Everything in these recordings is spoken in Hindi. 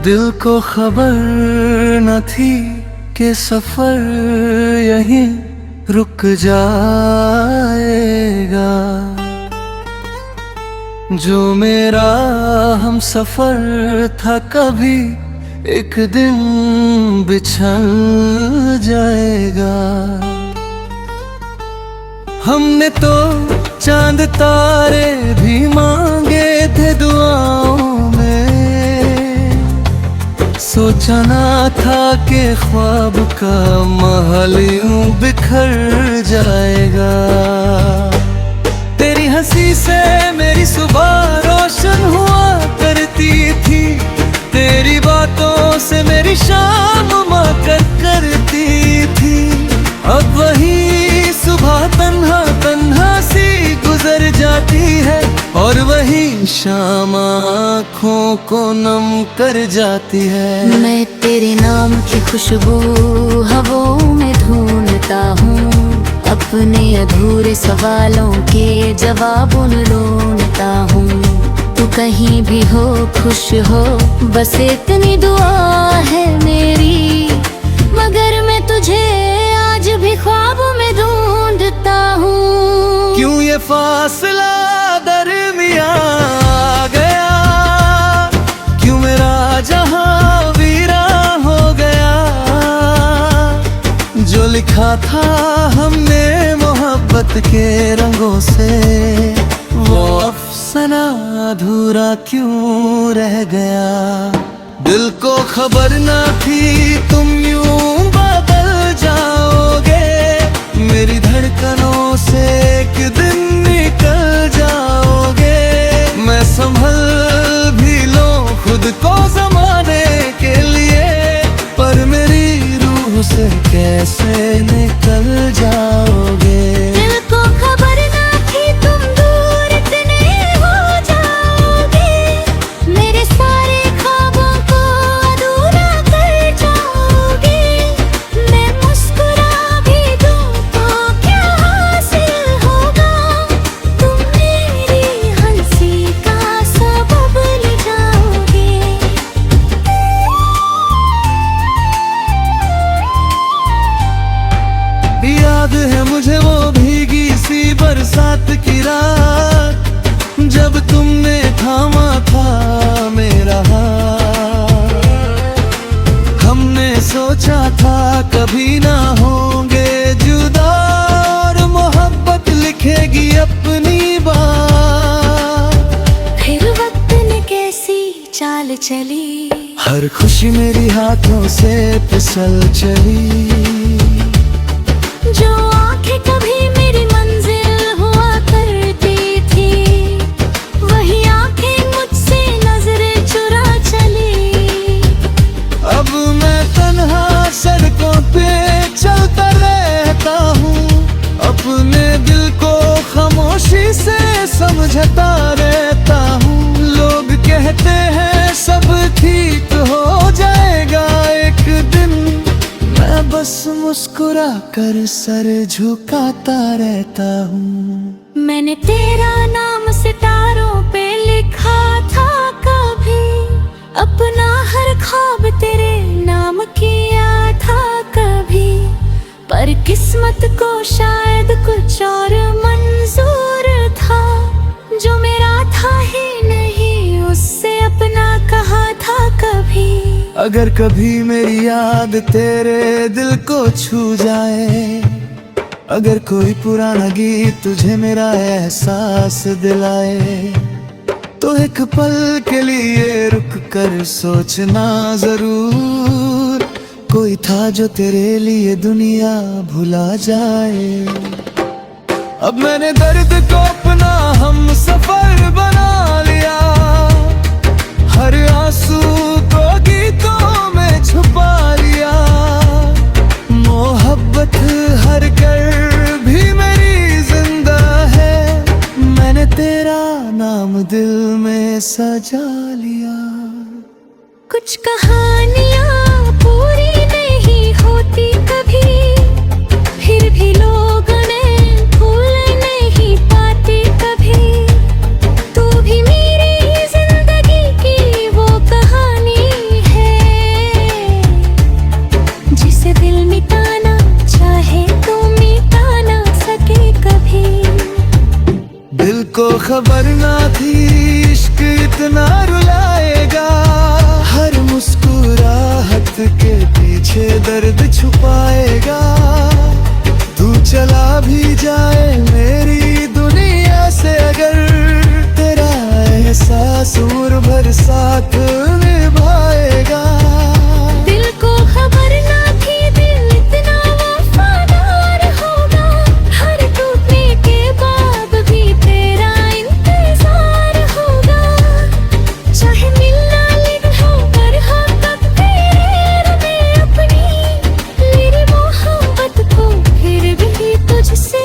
दिल को खबर न थी कि सफर यहीं रुक जाएगा। जो मेरा हम सफर था कभी एक दिन बिछड़ जाएगा। हमने तो चांद तारे भी मांगे थे दुआओं में, सोचा ना था कि ख्वाब का महल यूं बिखर जाएगा। तेरी हंसी से मेरी सुबह रोशन हुआ करती थी, तेरी बातों से मेरी शाम मकर करती थी। अब वही सुबह तन्हा तन्हा सी गुजर जाती है, और वही शाम आँखों को नम कर जाती है। मैं तेरे नाम की खुशबू हवाओं में ढूंढता हूँ, अपने अधूरे सवालों के जवाब ढूंढता हूँ। तू कहीं भी हो खुश हो बस इतनी दुआ है मेरी, मगर मैं तुझे आज भी ख्वाबों में ढूंढता हूँ। क्यों ये फासला दरमियां आ गया, क्यों मेरा जहां वीरा हो गया। जो लिखा था हमने मोहब्बत के रंगों से, वो अफसाना अधूरा क्यों रह गया। दिल को खबर ना थी तुम यूं बदल जाओगे, मेरी धड़कनों से एक दिन निकल जाओगे। मैं संभल भी लूं खुद को ज़माने के लिए, पर मेरी रूह से कैसे निकल जाओगे। दिल को खबर ना थी तुम दूर इतने हो जाओगे, मेरे सारे ख्वाबों को अधूरा कर जाओगे। मैं मुस्कुरा भी दूं तो क्या हासिल होगा, तुम मेरी हंसी का सबब ले जाओगे। याद है मुझे वो भीगी सी बरसात की रात, जब तुमने थामा था मेरा हाथ। हमने सोचा था कभी ना होंगे जुदा, और मोहब्बत लिखेगी अपनी बात। फिर वक्त ने कैसी चाल चली, हर खुशी मेरी हाथों से फिसल चली। जो आंखें कभी मेरी मंजिल हुआ करती थी, वही आंखें मुझसे नजरें चुरा चली। अब मैं तन्हा सड़कों पे चलता रहता हूँ, अपने दिल को खामोशी से समझता रहता हूँ। लोग कहते हैं सब ठीक हो जाएगा एक दिन, मैं बस मुस्कुरा कर सर झुकाता रहता हूँ। मैंने तेरा नाम सितारों पे लिखा था कभी, अपना हर ख्वाब तेरे नाम किया था कभी, पर किस्मत को शायद कुछ और मंजूर था। जो मेरा था ही नहीं उससे अपना कहा था कभी। अगर कभी मेरी याद तेरे दिल को छू जाए, अगर कोई पुराना गीत तुझे मेरा एहसास दिलाए, तो एक पल के लिए रुक कर सोचना जरूर, कोई था जो तेरे लिए दुनिया भुला जाए। अब मैंने दर्द को अपना हम सफर बना लिया, हर आंसू को गीतों में छुपा लिया। मोहब्बत हर कर भी मेरी जिंदा है, मैंने तेरा नाम दिल में सजा लिया। कुछ कहानियाँ पूरी नहीं होती कभी, फिर भी लोग उन्हें भूल नहीं पाते कभी। तू भी मेरी जिंदगी की वो कहानी खबर ना थी इश्क इतना रुलाएगा, हर मुस्कुराहट के पीछे दर्द छुपाएगा। तू चला भी जाए मेरी दुनिया से अगर, तेरा एहसास उम्र भर साथ निभाएगा। दिल को खबर ना थी दिल इतना वफादार होगा, हर टूटने के बाद भी तेरा इंतजार होगा। चाहे मिलना लेट हो पर हाँ तक तेरे में अपनी, मेरी मोहब्बत को फिर भी तुझसे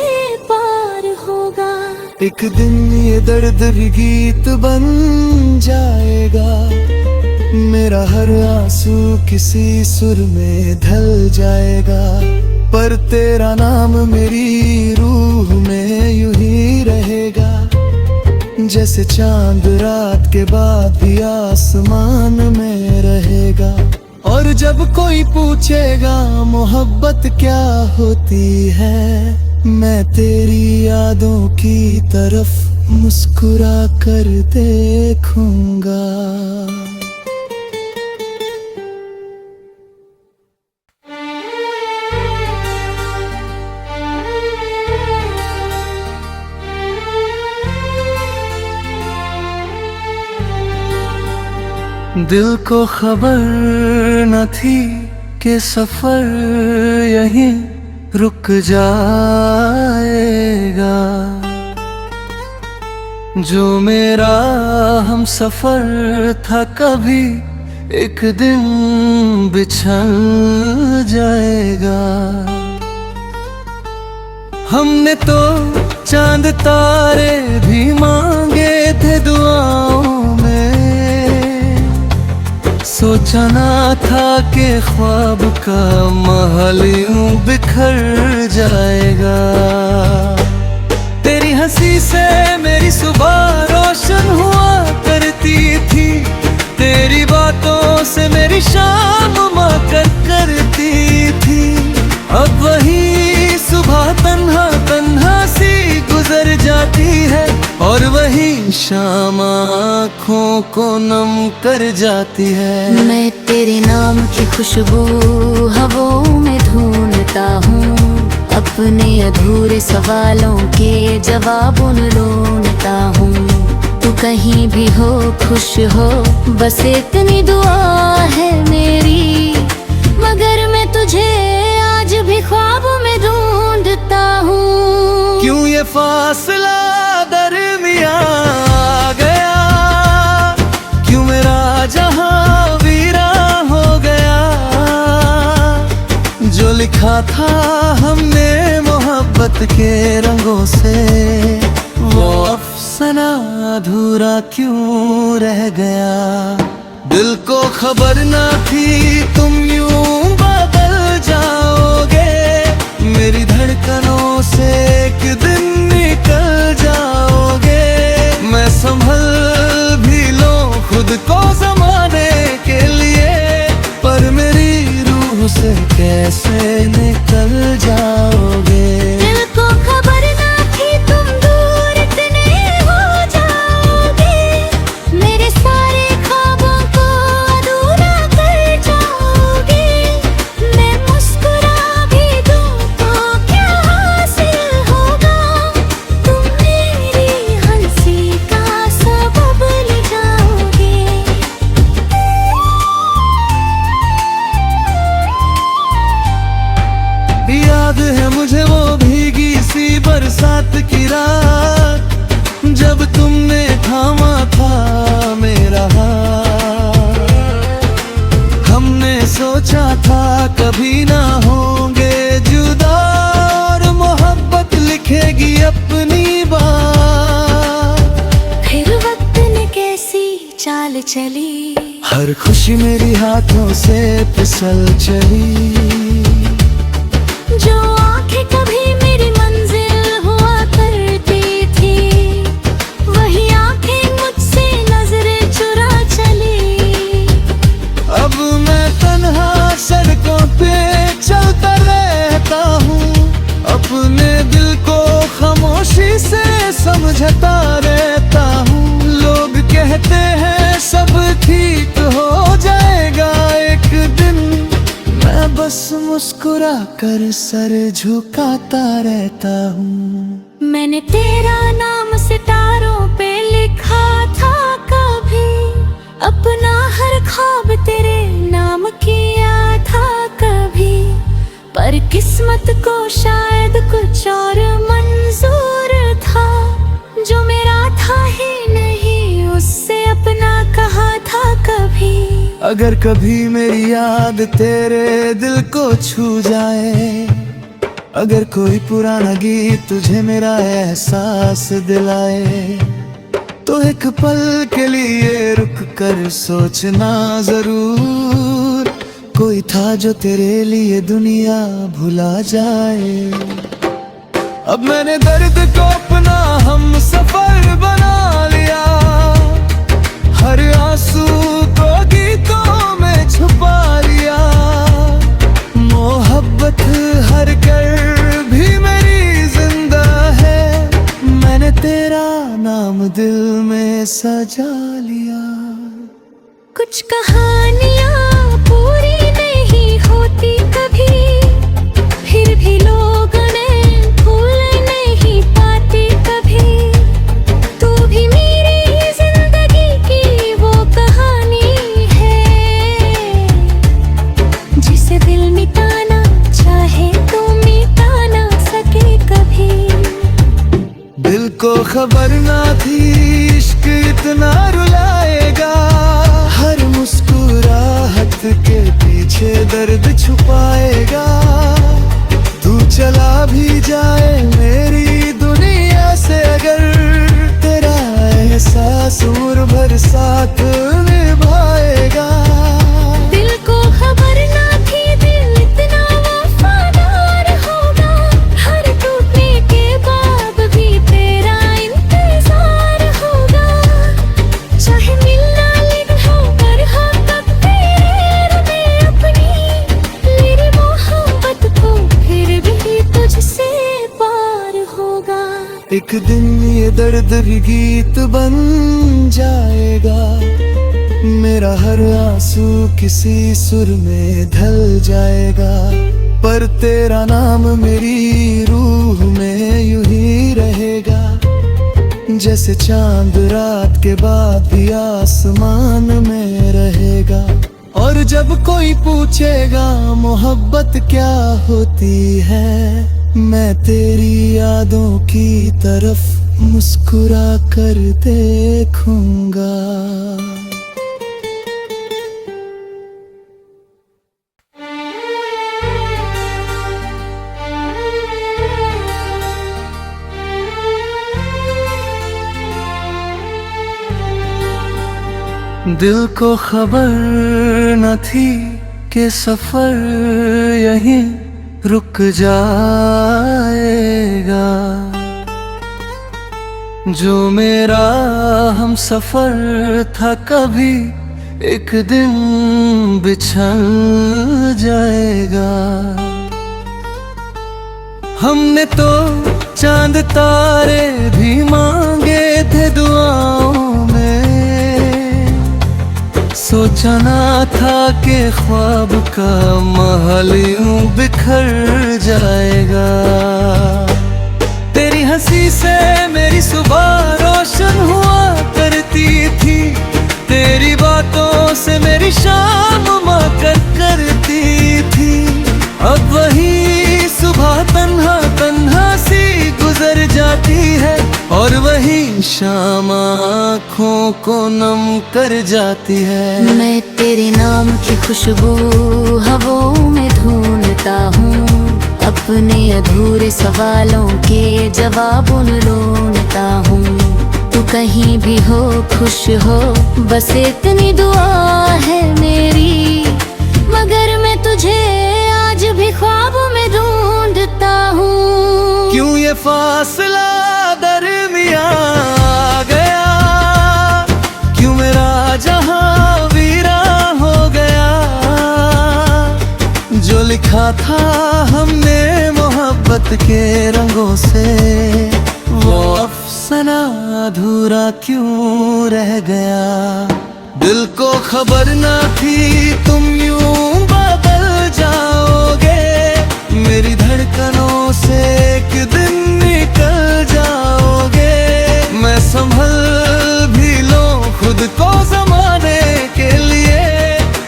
पार होगा। एक दिन ये दर्द भी गीत बन जाएगा, मेरा हर आंसू किसी सुर में ढल जाएगा। पर तेरा नाम मेरी रूह में यूं ही रहेगा, जैसे चांद रात के बाद भी आसमान में रहेगा। और जब कोई पूछेगा मोहब्बत क्या होती है, मैं तेरी यादों की तरफ मुस्कुरा कर देखूंगा। दिल को खबर न थी कि सफर यहीं रुक जाएगा, जो मेरा हम सफर था कभी एक दिन बिछड़ जाएगा। हमने तो चांद तारे भी मांगे थे दुआओं में, सोचा ना था कि ख्वाब का महल यूं बिखर जाएगा। तेरी हंसी से मेरी सुबह रोशन हुआ करती थी, तेरी बातों से मेरी शाम मकर करती थी। अब वही सुबह तन्हा तन्हा सी गुजर जाती है, और वही शाम आँखों को नम कर जाती है। मैं तेरे नाम की खुशबू हवाओं में ढूंढता हूँ, अपने अधूरे सवालों के जवाब ढूंढता हूँ। तू कहीं भी हो खुश हो बस इतनी दुआ है मेरी, मगर मैं तुझे आज भी ख्वाबों में ढूंढता हूँ। क्यों ये फासला दरमियां आ गया, क्यों मेरा जहां वीरा हो गया। जो लिखा था हमने मोहब्बत के रंगों से, वो अफसाना अधूरा क्यों रह गया। दिल को खबर ना थी तुम यूं बदल जाओगे, मेरी धड़कनों से एक दिन निकल जाओगे। मैं संभल भी लूं खुद को ज़माने के लिए, पर मेरी रूह से कैसे निकल जाओगे। दिल को खबर ना थी तुम दूर इतने हो जाओगे, मेरे सारे ख्वाबों को अधूरा कर जाओगे। मैं मुस्कुरा भी दूं तो क्या हासिल होगा, तुम मेरी हंसी का सबब ले जाओगे। याद है मुझे वो भीगी सी बरसात की रात, जब तुमने थामा था मेरा हाथ। हमने सोचा था कभी ना होंगे जुदा, और मोहब्बत लिखेगी अपनी बात। फिर वक्त ने कैसी चाल चली, हर खुशी मेरी हाथों से फिसल चली। जो आंखें कभी मेरी मंजिल हुआ करती थी, वही आंखें मुझसे नजरें चुरा चली। अब मैं तन्हा सड़कों पे चलता रहता हूँ, अपने दिल को खामोशी से समझता रहता कहते हैं सब ठीक हो जाएगा एक दिन, मैं बस मुस्कुरा कर सर झुकाता रहता हूँ। मैंने तेरा नाम सितारों पे लिखा था कभी, अपना हर ख्वाब तेरे नाम किया था कभी, पर किस्मत को शायद कुछ और मंजूर था, जो मेरा था ही नहीं उससे अपना कहा था कभी। अगर कभी मेरी याद तेरे दिल को छू जाए, अगर कोई पुराना गीत तुझे मेरा एहसास दिलाए, तो एक पल के लिए रुक कर सोचना जरूर, कोई था जो तेरे लिए दुनिया भुला जाए। अब मैंने दर्द को अपना हम सफर बना लिया, हर आंसू को गीतों में छुपा लिया, मोहब्बत हर कर भी मेरी जिंदा है, मैंने तेरा नाम दिल में सजा लिया। कुछ कहानियाँ पूरी नहीं होती कभी, फिर भी लोग उन्हें भूल नहीं पाते कभी, तू भी मेरी जिंदगी की वो कहानी है, जिसे दिल मिटाना चाहे तो मिटा ना सके कभी। दिल को खबर ना थी इश्क इतना रुलाएगा, हर मुस्कुराहट के पीछे दर्द छुपाएगा, तू चला भी जाए मेरी दुनिया से अगर, तेरा एहसास उम्र भर साथ निभाएगा। दिल को खबर ना थी दिल इतना वफादार होगा, हर टूटने के बाद भी तेरा इंतजार होगा, चाहे मिलना लेट हो पर हाँ तक तेरे में अपनी, मेरी मोहब्बत को फिर भी तुझसे पार होगा। एक दिन ये दर्द भी गीत बन जाएगा, मेरा हर आंसू किसी सुर में ढल जाएगा, पर तेरा नाम मेरी रूह में यूं ही रहेगा, जैसे चांद रात के बाद भी आसमान में रहेगा। और जब कोई पूछेगा मोहब्बत क्या होती है, मैं तेरी यादों की तरफ मुस्कुरा कर देखूंगा। दिल को खबर न थी कि सफर यहीं रुक जाएगा, जो मेरा हम सफर था कभी एक दिन बिछड़ जाएगा। हमने तो चांद तारे भी मांगे थे दुआओं में, सोचा ना था कि ख्वाब का महल यूं बिखर जाएगा। तेरी हंसी से मेरी सुबह रोशन हुआ करती थी, तेरी बातों से मेरी शाम मकर करती थी। अब वही सुबह तन्हा तन्हा सी गुजर जाती है, और वही शाम आँखों को नम कर जाती है। मैं तेरे नाम की खुशबू हवाओं में ढूंढता हूँ, अपने अधूरे सवालों के जवाब ढूंढता हूँ। तू कहीं भी हो खुश हो बस इतनी दुआ है मेरी, मगर मैं तुझे आज भी ख्वाबों में ढूंढता हूँ। क्यों ये फासला दरमियां आ गया, क्यों मेरा जहां वीरा हो गया। जो लिखा था हमने मोहब्बत के रंगों से, वो अफसाना फसाना अधूरा क्यों रह गया। दिल को खबर ना थी तुम यूं बदल जाओगे, मेरी धड़कनों से एक दिन निकल जाओगे। मैं संभल भी लूं खुद को जमाने के लिए,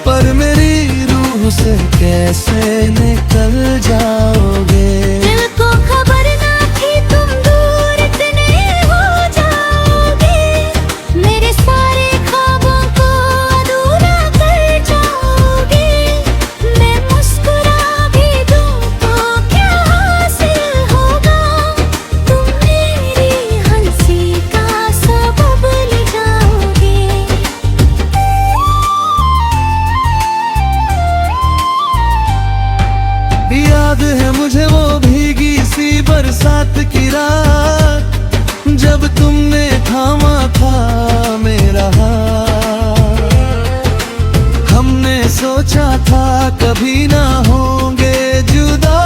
पर मेरी रूह से कैसे निकल जाओगे। दिल को खबर ना थी तुम दूर इतने हो जाओगे, मेरे सारे ख्वाबों को अधूरा कर जाओगे। मैं मुस्कुरा भी दूं तो क्या हासिल होगा, तुम मेरी हंसी का सबब ले जाओगे। याद है मुझे वो भीगी सी बरसात की रात, जब तुमने थामा था मेरा हाथ। हमने सोचा था कभी ना होंगे जुदा,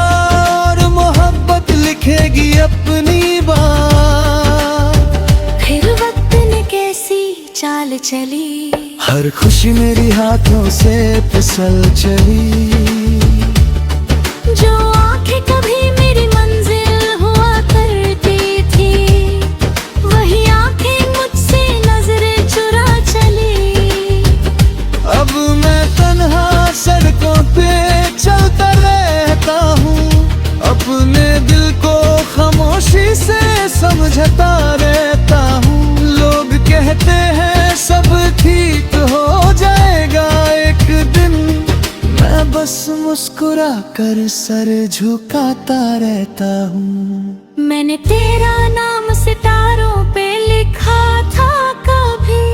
और मोहब्बत लिखेगी अपनी बात। फिर वक्त ने कैसी चाल चली, हर खुशी मेरी हाथों से फिसल चली। जो आंखें कभी मेरी मंजिल हुआ करती थी, वही आंखें मुझसे नजरें चुरा चली। अब मैं तन्हा सड़कों पे चलता रहता हूँ, अपने दिल को खामोशी से समझता रहता हूँ। लोग कहते हैं सब ठीक हो जाएगा एक दिन, मैं बस मुस्कुरा कर सर झुकाता रहता हूँ। मैंने तेरा नाम सितारों पे लिखा था कभी,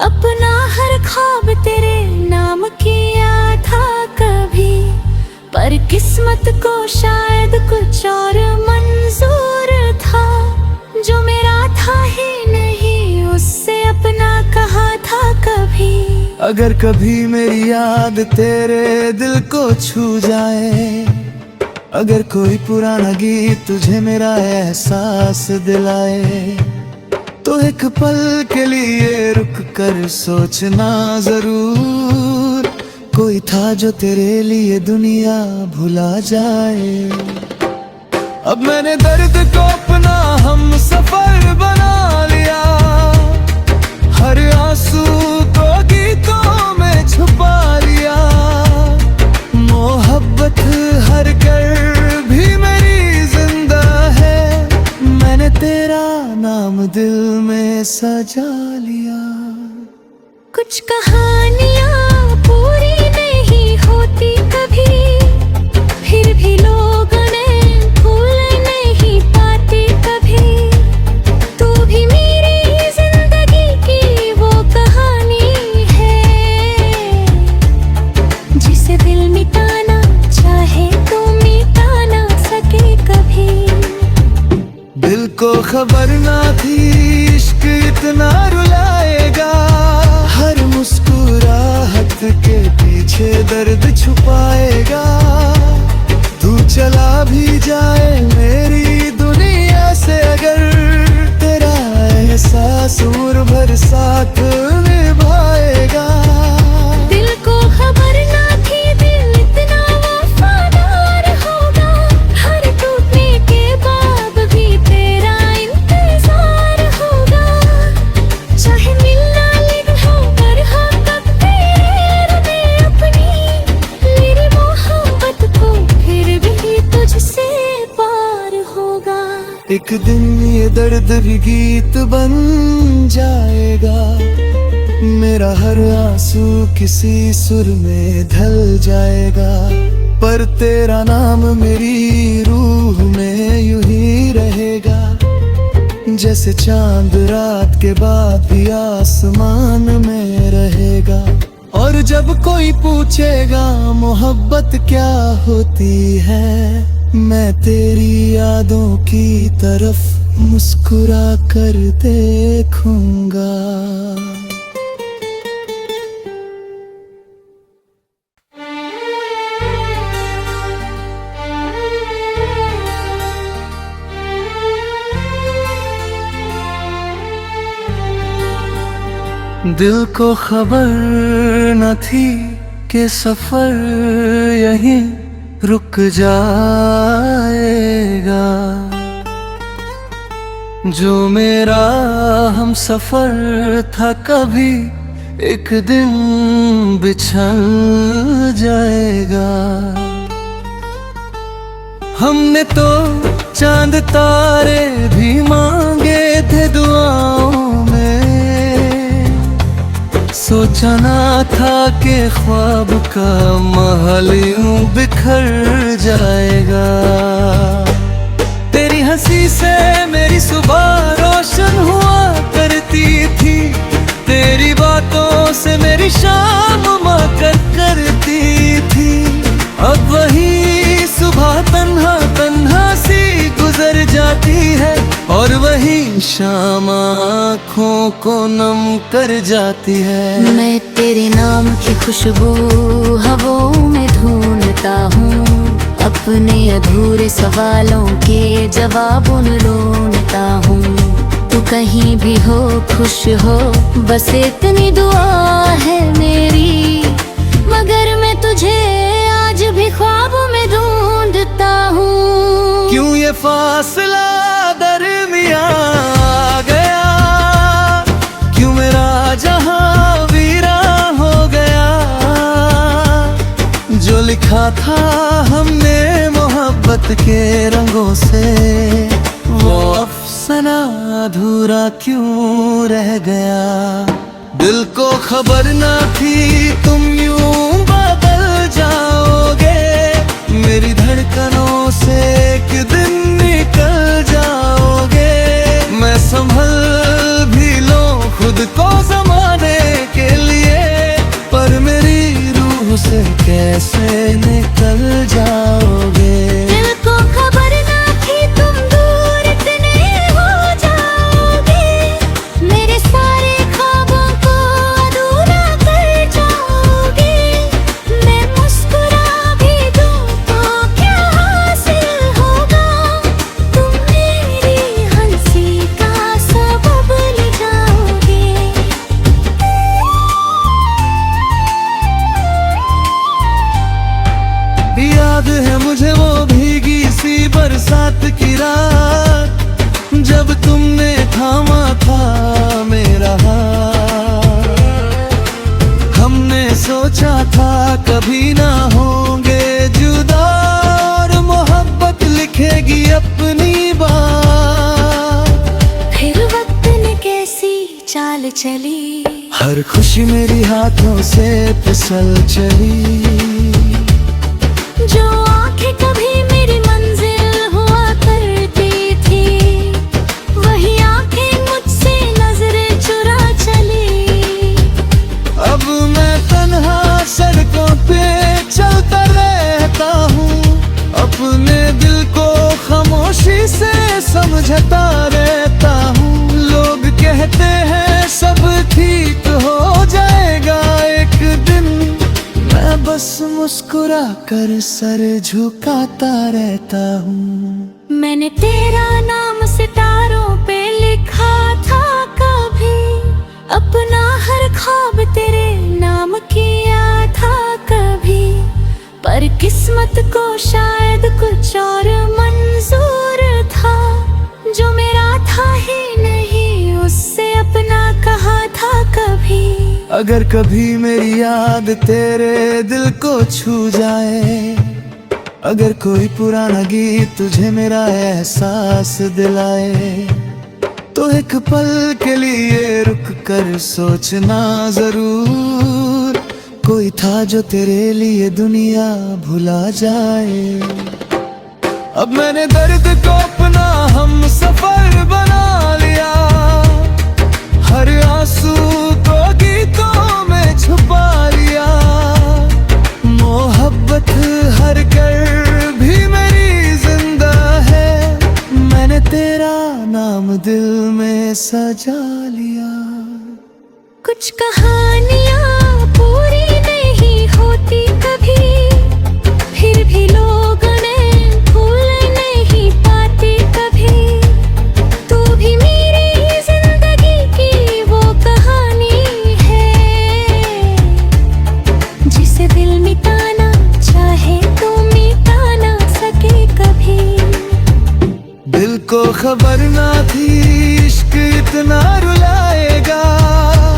अपना हर ख्वाब तेरे नाम किया था कभी, पर किस्मत को शायद कुछ और मंजूर था। जो मेरा था ही नहीं उससे अपना कहा था कभी। अगर कभी मेरी याद तेरे दिल को छू जाए, अगर कोई पुराना गीत तुझे मेरा एहसास दिलाए, तो एक पल के लिए रुक कर सोचना जरूर, कोई था जो तेरे लिए दुनिया भुला जाए। अब मैंने दर्द को अपना हम सफर बना लिया, हर आंसू को गीतों में छुपा लिया। मोहब्बत हर कर भी मेरी जिंदा है, मैंने तेरा नाम दिल में सजा लिया। कुछ कहानियाँ पूरी नहीं होती कभी, फिर भी लोग उन्हें भूल नहीं पाते कभी। तू भी मेरी जिंदगी की वो कहानी है, जिसे दिल मिटाना चाहे तो मिटा ना सके कभी। दिल को खबर ना थी इश्क इतना रुलाएगा, हर मुस्कुराहट के पीछे दर्द छुपाएगा। तू चला भी जाए मेरी दुनिया से अगर, तेरा एहसास उम्र भर साथ निभाएगा। दिल को खबर ना थी दिल इतना वफादार होगा, हर टूटने के बाद भी तेरा इंतजार होगा। चाहे मिलना लेकिन हो पर हम तक तेरे में अपनी, मेरी मोहब्बत को फिर भी तुझसे पार होगा। एक दिन ये दर्द भी गीत बन जाएगा, मेरा हर आंसू किसी सुर में ढल जाएगा। पर तेरा नाम मेरी रूह में यूं ही रहेगा, जैसे चांद रात के बाद भी आसमान में रहेगा। और जब कोई पूछेगा मोहब्बत क्या होती है, मैं तेरी यादों की तरफ मुस्कुरा कर देखूंगा। दिल को खबर न थी कि सफर यहीं रुक जाएगा। जो मेरा हम सफर था कभी एक दिन बिछड़ जाएगा। हमने तो चांद तारे भी मांगे थे दुआओं में, सोचा ना था कि ख्वाब का महल यूं बिखर जाएगा। तेरी हंसी से मेरी सुबह रोशन हुआ करती थी, तेरी बातों से मेरी शाम मकर करती थी। अब वही सुबह तन्हा तन्हा सी गुजर जाती है, और वही शाम आँखों को नम कर जाती है। मैं तेरे नाम की खुशबू हवाओं में ढूंढता हूँ, अपने अधूरे सवालों के जवाब ढूंढता हूँ। तू कहीं भी हो खुश हो बस इतनी दुआ है मेरी, मगर मैं तुझे आज भी ख्वाबों में ढूंढता हूँ। क्यों ये फासला दरमियां आ गया, क्यों मेरा जहां वीरा हो गया। जो लिखा था हमने मोहब्बत के रंगों से, वो अफसाना अधूरा क्यों रह गया। दिल को खबर ना थी तुम यूं बदल जाओगे, मेरी धड़कनों से एक दिन निकल जाओगे। मैं संभल भी लूं खुद को ज़माने के लिए, पर मेरी रूह से कैसे निकल जाओगे। दिल को खबर ना थी तुम दूर इतने हो जाओगे, मेरे सारे ख्वाबों को अधूरा कर जाओगे। मैं मुस्कुरा भी दूं तो क्या हासिल होगा, तुम मेरी हंसी का सबब बन जाओगे। याद है मुझे वो भीगी सी बरसात की रात, जब तुमने थामा था मेरा हाथ। हमने सोचा था कभी ना होंगे जुदा, और मोहब्बत लिखेगी अपनी बात। फिर वक्त ने कैसी चाल चली, हर खुशी मेरी हाथों से फिसल चली। जो आंखें कभी मेरी मंजिल हुआ करती थी, वही आंखें मुझसे नजरें चुरा चली। अब मैं तन्हा सड़कों पे चलता रहता हूँ, अपने दिल को खामोशी से समझता रहता हूँ। लोग कहते हैं सब ठीक हो जाएगा एक दिन, मैं बस मुस्कुरा कर सर झुकाता रहता हूँ। मैंने तेरा नाम सितारों पे लिखा था कभी, अपना हर ख्वाब तेरे नाम किया था कभी। पर किस्मत को शायद कुछ और मंजूर था, जो मेरा था ही नहीं उससे अपना कहा था कभी। अगर कभी मेरी याद तेरे दिल को छू जाए, अगर कोई पुराना गीत तुझे मेरा एहसास दिलाए, तो एक पल के लिए रुक कर सोचना जरूर, कोई था जो तेरे लिए दुनिया भुला जाए। अब मैंने दर्द को अपना हम सफर बना लिया, हर आंसू को गीतों में छुपा लिया। मोहब्बत हर कर भी मेरी जिंदा है, मैंने तेरा नाम दिल में सजा लिया। कुछ कहानियाँ पूरी नहीं होती कभी, फिर भी लोग उन्हें भूल नहीं पाते कभी। तू भी मेरी जिंदगी की वो कहानी खबर ना थी इश्क इतना रुलाएगा,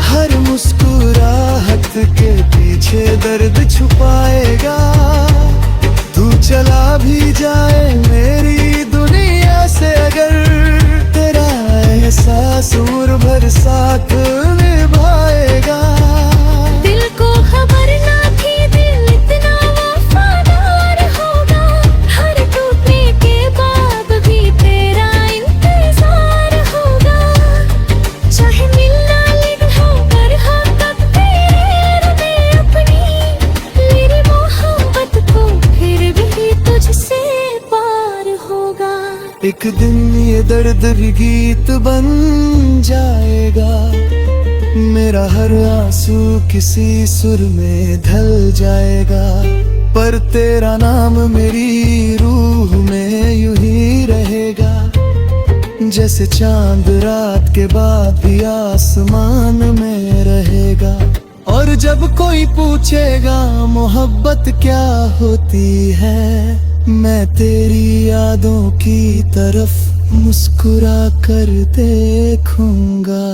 हर मुस्कुराहट के पीछे दर्द छुपाएगा। तू चला भी जाए मेरी दुनिया से अगर, तेरा एहसास उम्र भर साथ निभाएगा। दिल को खबर ना थी दिल इतना वफादार होगा, हर टूटने के बाद भी तेरा इंतजार होगा। चाहे मिलना लेट हो पर हाँ तक तेरे में अपनी, मेरी मोहब्बत को फिर भी तुझसे पार होगा। एक दिन ये दर्द भी गीत बन जाएगा, मेरा हर आंसू किसी सुर में ढल जाएगा। पर तेरा नाम मेरी रूह में यूं ही रहेगा, जैसे चांद रात के बाद भी आसमान में रहेगा। और जब कोई पूछेगा मोहब्बत क्या होती है, मैं तेरी यादों की तरफ मुस्कुरा कर देखूंगा।